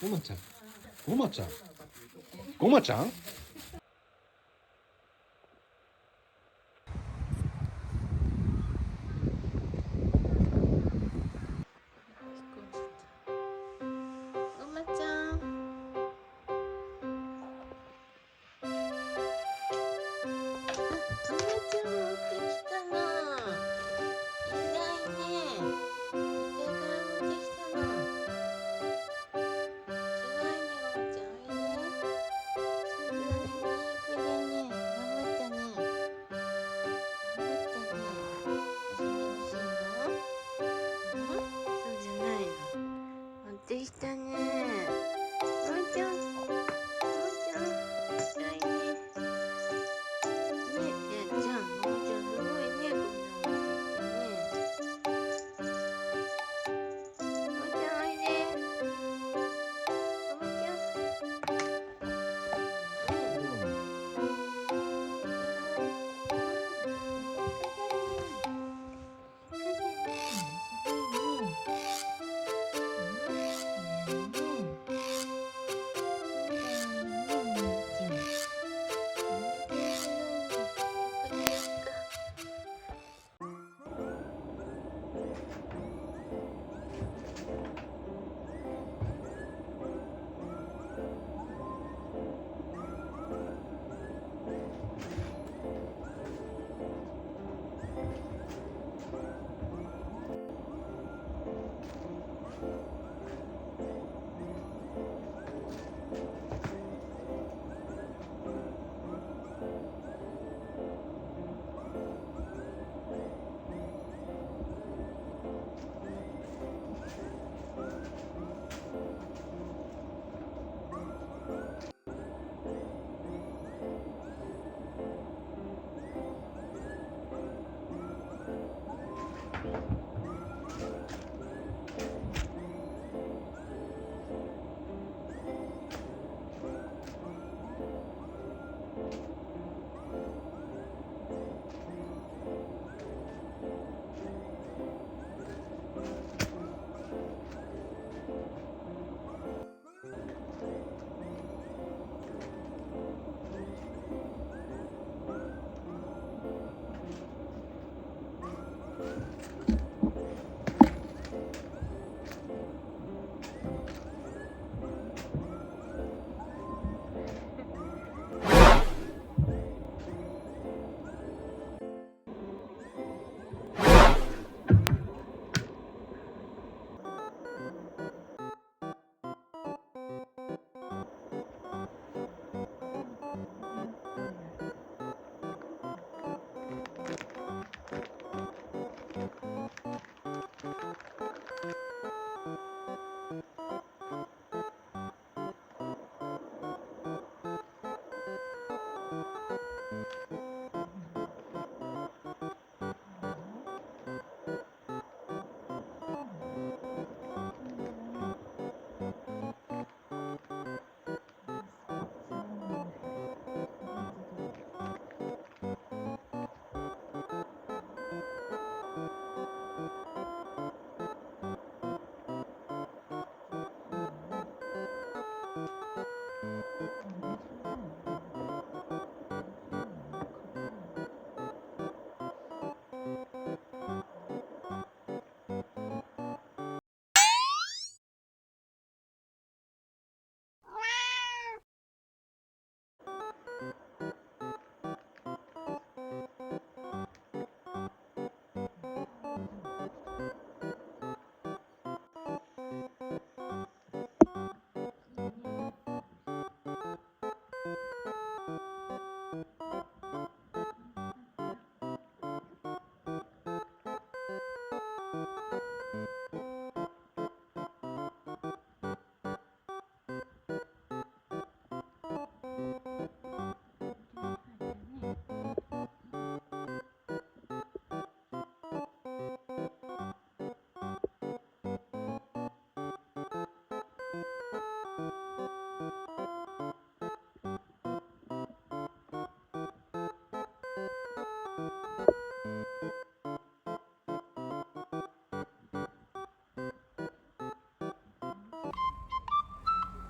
ごまちゃん、ごまちゃん、ごまちゃん。ごまちゃん。ごまちゃん持ってきたの。偉いね。2階から持ってきたの。すごいね、ごまちゃん。おいで。すごいね、いい子だね。頑張ったね。頑張ったね。遊んでほしいの？そうじゃないの。持ってきたね。ごまちゃん。ごまちゃん。偉いね。ね、やっちゃん。ごまちゃんすごいね。こんなの持ってきてね。ごまちゃんおいで。ごまちゃん。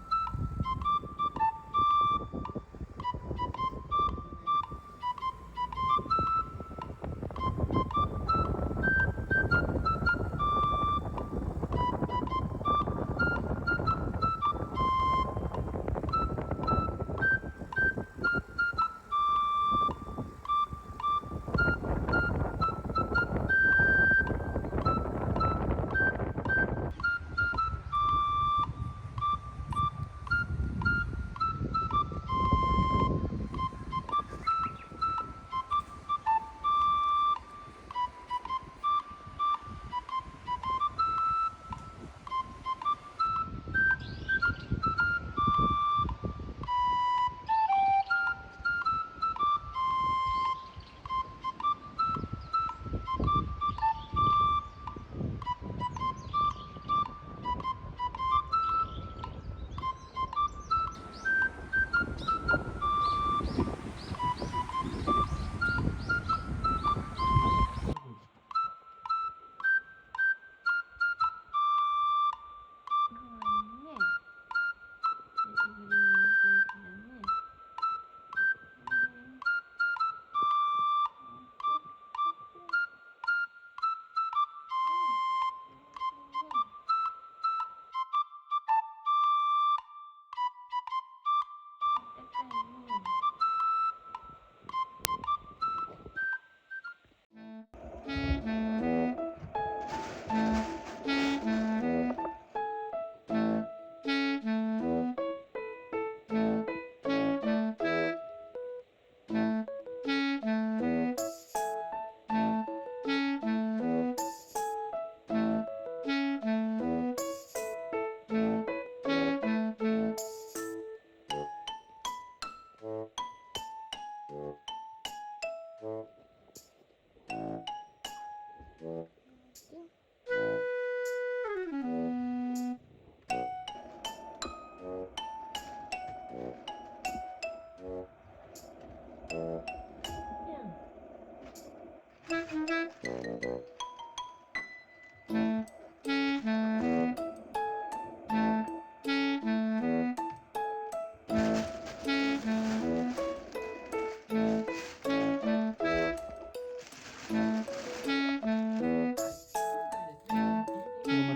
ごま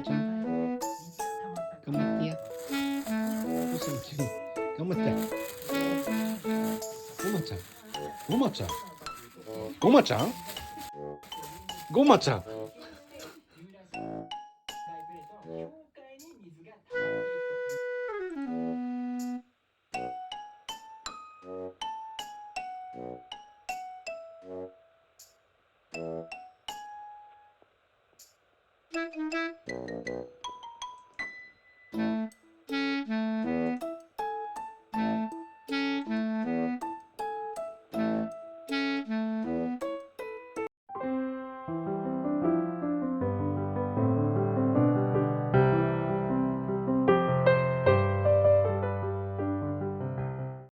ちゃん、頑張ってや。どうしたの急に。頑張って。ごまちゃん、ごまちゃん、ごまちゃん、ごまちゃん。